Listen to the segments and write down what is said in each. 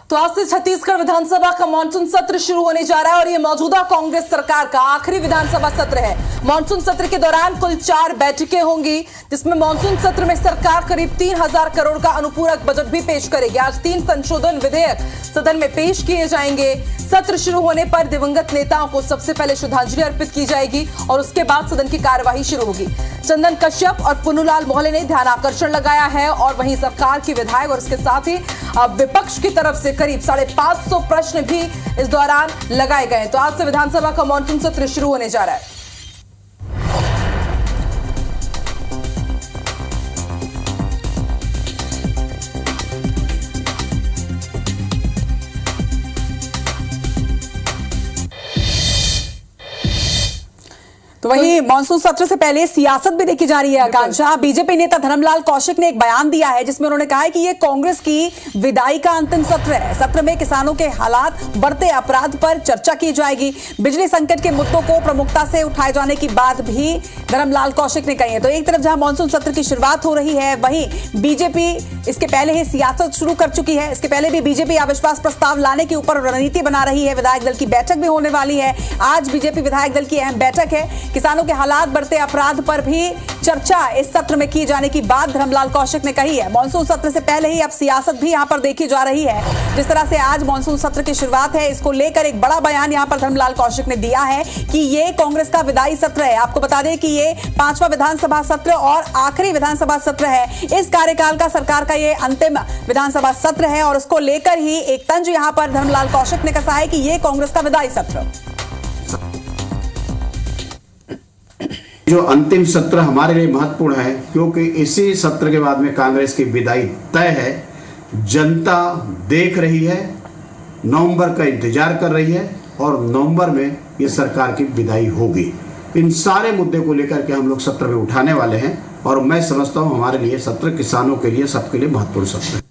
तो आज से छत्तीसगढ़ विधानसभा का मानसून सत्र शुरू होने जा रहा है और ये मौजूदा कांग्रेस सरकार का आखिरी विधानसभा सत्र है। मानसून सत्र के दौरान कुल 4 बैठकें होंगी, जिसमें मानसून सत्र में सरकार करीब 3000 करोड़ का अनुपूरक बजट भी पेश करेगी। आज 3 संशोधन विधेयक सदन में पेश किए जाएंगे। सत्र शुरू होने पर दिवंगत नेताओं को सबसे पहले श्रद्धांजलि अर्पित की जाएगी और उसके बाद सदन की कार्यवाही शुरू होगी। चंदन कश्यप और पुन्नूलाल मोहल्ले ने ध्यान आकर्षण लगाया है और वहीं सरकार के विधायक और इसके साथ ही विपक्ष की तरफ से करीब 550 प्रश्न भी इस दौरान लगाए गए। तो आज से विधानसभा का मानसून सत्र शुरू होने जा रहा है। तो वहीं मानसून सत्र से पहले सियासत भी देखी जा रही है आकांक्षा। बीजेपी नेता धर्मलाल कौशिक ने एक बयान दिया है जिसमें उन्होंने कहा है कि ये कांग्रेस की विदाई का अंतिम सत्र है। सत्र में किसानों के हालात, बढ़ते अपराध पर चर्चा की जाएगी। बिजली संकट के मुद्दों को प्रमुखता से उठाए जाने की बात भी धर्मलाल कौशिक ने कही है। तो एक तरफ जहां मानसून सत्र की शुरुआत हो रही है, वहीं बीजेपी इसके पहले ही सियासत शुरू कर चुकी है। इसके पहले भी बीजेपी अविश्वास प्रस्ताव लाने के ऊपर रणनीति बना रही है। विधायक दल की बैठक भी होने वाली है। आज बीजेपी विधायक दल की अहम बैठक है। किसानों के हालात, बढ़ते अपराध पर भी चर्चा इस सत्र में की जाने की बात धर्मलाल कौशिक ने कही है। मानसून सत्र से पहले ही अब सियासत भी यहां पर देखी जा रही है। जिस तरह से आज मानसून सत्र की शुरुआत है, इसको लेकर एक बड़ा बयान यहां पर धर्मलाल कौशिक ने दिया है कि ये कांग्रेस का विदाई सत्र है। आपको बता दें कि ये 5वां विधानसभा सत्र और आखिरी विधानसभा सत्र है। इस कार्यकाल का सरकार का ये अंतिम विधानसभा सत्र है और उसको लेकर ही एक तंज यहां पर धर्मलाल कौशिक ने कहा है कि ये कांग्रेस का विदाई सत्र। जो अंतिम सत्र हमारे लिए महत्वपूर्ण है क्योंकि इसी सत्र के बाद में कांग्रेस की विदाई तय है। जनता देख रही है, नवंबर का इंतजार कर रही है और नवंबर में ये सरकार की विदाई होगी। इन सारे मुद्दे को लेकर के हम लोग सत्र में उठाने वाले हैं और मैं समझता हूं हमारे लिए सत्र, किसानों के लिए, सबके लिए महत्वपूर्ण सत्र है।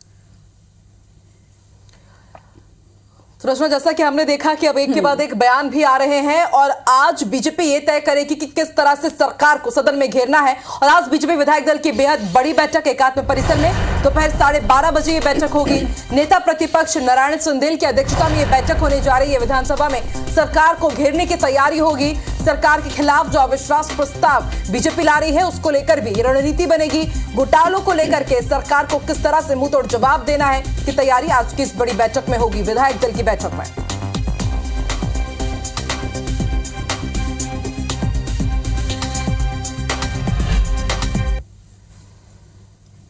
रचना, जैसा कि हमने देखा कि अब एक के बाद एक बयान भी आ रहे हैं और आज बीजेपी ये तय करेगी कि किस तरह से सरकार को सदन में घेरना है। और आज बीजेपी विधायक दल की बेहद बड़ी बैठक एकात्म परिसर में दोपहर 12:30 बजे ये बैठक होगी। नेता प्रतिपक्ष नारायण सिंदेल की अध्यक्षता में ये बैठक होने जा रही है। विधानसभा में सरकार को घेरने की तैयारी होगी। सरकार के खिलाफ जो अविश्वास प्रस्ताव बीजेपी ला रही है उसको लेकर भी रणनीति बनेगी। घोटालों को लेकर के सरकार को किस तरह से मुंहतोड़ जवाब देना है की तैयारी आज की इस बड़ी बैठक में होगी, विधायक दल की बैठक में।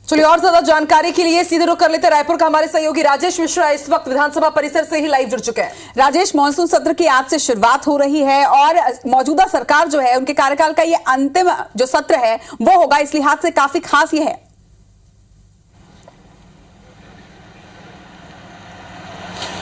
चलिए और ज्यादा जानकारी के लिए सीधे रुख कर लेते रायपुर का हमारे सहयोगी राजेश मिश्रा इस वक्त विधानसभा परिसर से ही लाइव जुड़ चुके हैं। राजेश, मानसून सत्र की आज से शुरुआत हो रही है और मौजूदा सरकार जो है उनके कार्यकाल का ये अंतिम जो सत्र है वो होगा, इस लिहाज से काफी खास ये है।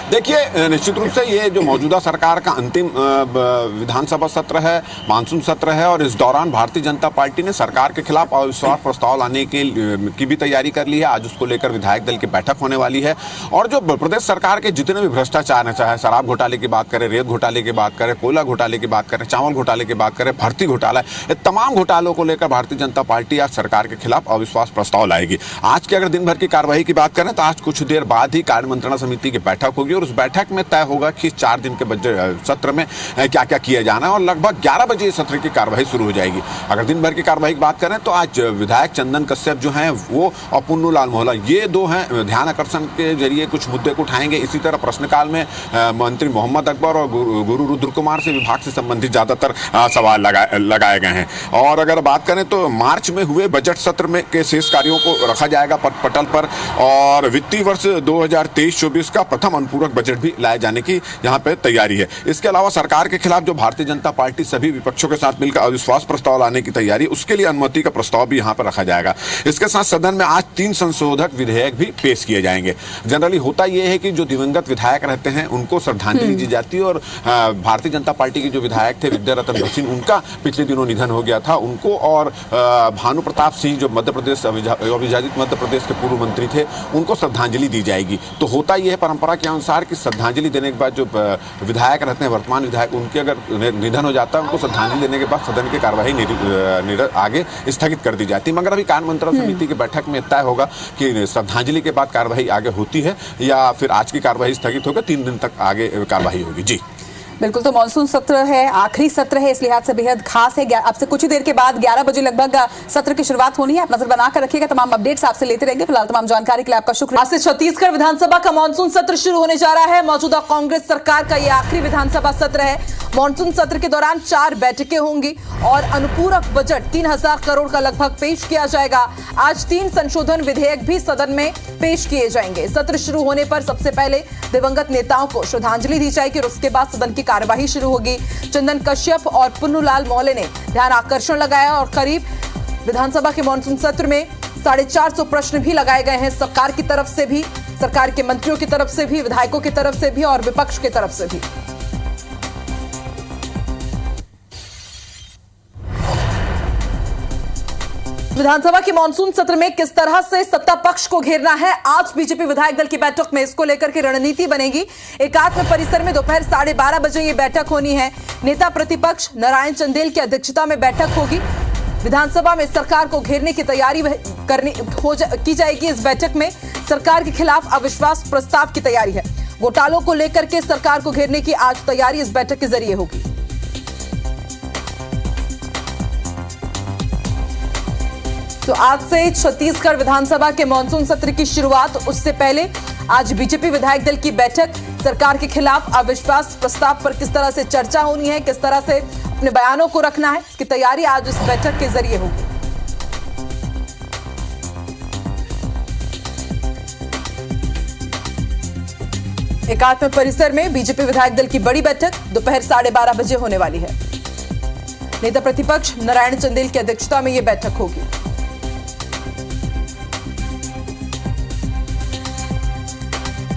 देखिए, निश्चित रूप से ये जो मौजूदा सरकार का अंतिम विधानसभा सत्र है, मानसून सत्र है और इस दौरान भारतीय जनता पार्टी ने सरकार के खिलाफ अविश्वास प्रस्ताव लाने की भी तैयारी कर ली है। आज उसको लेकर विधायक दल की बैठक होने वाली है और जो प्रदेश सरकार के जितने भी भ्रष्टाचार हैं, चाहे शराब घोटाले की बात करें, रेत घोटाले की बात करें, कोयला घोटाले की बात करें, चावल घोटाले की बात करें, भर्ती घोटाला, ये तमाम घोटालों को लेकर भारतीय जनता पार्टी आज सरकार के खिलाफ अविश्वास प्रस्ताव लाएगी। आज की अगर दिन भर की कार्यवाही की बात करें तो आज कुछ देर बाद ही कार्य मंत्रणा समिति की बैठक होगी और उस बैठक में तय होगा कि 4 दिन के बजट सत्र में क्या क्या किया जाना है और लगभग 11 बजे इस सत्र की कार्यवाही शुरू हो जाएगी। अगर दिन भर की कार्यवाही की बात करें तो आज विधायक चंदन कश्यप जो हैं वो और पुन्नूलाल मोहल्ला, ये दो हैं, ध्यान आकर्षण के जरिए कुछ मुद्दे को उठाएंगे। इसी तरह प्रश्नकाल में मंत्री मोहम्मद अकबर और गुरु रुद्र कुमार से विभाग से संबंधित ज्यादातर सवाल लगाए गए हैं। और अगर बात करें तो मार्च में हुए बजट सत्र में के शेष कार्यों को रखा जाएगा पटल पर और वित्तीय वर्ष 2023-24 का प्रथम अनुपूरक बजट भी लाए जाने की यहां पे तैयारी है। इसके अलावा सरकार के खिलाफ जो भारतीय जनता पार्टी सभी विपक्षों के साथ मिलकर अविश्वास प्रस्ताव लाने की तैयारी, उसके लिए अनुमति का प्रस्ताव भी यहां पर रखा जाएगा। इसके साथ सदन में आज 3 संशोधक विधेयक भी पेश किए जाएंगे। जनरली होता यह है कि जो दिवंगत विधायक रहते हैं उनको श्रद्धांजलि दी जाती है और भारतीय जनता पार्टी के जो विधायक थे विद्या रतन भसीन, उनका पिछले दिनों निधन हो गया था, उनको और भानु प्रताप सिंह जो मध्य प्रदेश अविभाजित मध्य प्रदेश के पूर्व मंत्री थे, उनको श्रद्धांजलि दी जाएगी। तो होता यह है परंपरा के अनुसार अनुसार कि श्रद्धांजलि देने के बाद जो विधायक रहते हैं, वर्तमान विधायक, उनके अगर निधन हो जाता है, उनको श्रद्धांजलि देने के बाद सदन की कार्यवाही आगे स्थगित कर दी जाती है। मगर अभी कार्य मंत्रणा समिति की बैठक में तय होगा कि श्रद्धांजलि के बाद कार्यवाही आगे होती है या फिर आज की कार्यवाही स्थगित होकर 3 दिन तक आगे कार्यवाही होगी। जी बिल्कुल, तो मानसून सत्र है, आखिरी सत्र है, इस लिहाज से बेहद खास है। अब से कुछ ही देर के बाद 11 बजे लगभग सत्र की शुरुआत होनी है। आप नजर बनाकर रखिएगा, तमाम अपडेट्स आपसे लेते रहेंगे। फिलहाल तमाम जानकारी के लिए आपका शुक्रिया। आज से छत्तीसगढ़ विधानसभा का मानसून सत्र शुरू होने जा रहा है। मौजूदा कांग्रेस सरकार का यह आखिरी विधानसभा सत्र है। मानसून सत्र के दौरान 4 बैठकें होंगी और अनुपूरक बजट 3000 करोड़ का लगभग पेश किया जाएगा। आज 3 संशोधन विधेयक भी सदन में पेश किए जाएंगे। सत्र शुरू होने पर सबसे पहले दिवंगत नेताओं को श्रद्धांजलि दी जाएगी और उसके बाद सदन की कार्यवाही शुरू होगी। चंदन कश्यप और पुन्नूलाल मोहले ने ध्यान आकर्षण लगाया और करीब विधानसभा के मानसून सत्र में 450 प्रश्न भी लगाए गए हैं, सरकार की तरफ से भी, सरकार के मंत्रियों की तरफ से भी, विधायकों की तरफ से भी और विपक्ष की तरफ से भी। विधानसभा के मानसून सत्र में किस तरह से सत्ता पक्ष को घेरना है, आज बीजेपी विधायक दल की बैठक में इसको लेकर के रणनीति बनेगी। एकात्म परिसर में दोपहर 12:30 बजे ये बैठक होनी है। नेता प्रतिपक्ष नारायण चंदेल की अध्यक्षता में बैठक होगी। विधानसभा में सरकार को घेरने की तैयारी की जाएगी। इस बैठक में सरकार के खिलाफ अविश्वास प्रस्ताव की तैयारी है। घोटालों को लेकर के सरकार को घेरने की आज तैयारी इस बैठक के जरिए होगी। तो आज से छत्तीसगढ़ विधानसभा के मानसून सत्र की शुरुआत, उससे पहले आज बीजेपी विधायक दल की बैठक, सरकार के खिलाफ अविश्वास प्रस्ताव पर किस तरह से चर्चा होनी है, किस तरह से अपने बयानों को रखना है, इसकी तैयारी आज इस बैठक के जरिए होगी। एकात्म परिसर में बीजेपी विधायक दल की बड़ी बैठक दोपहर 12:30 बजे होने वाली है। नेता प्रतिपक्ष नारायण चंदेल की अध्यक्षता में यह बैठक होगी।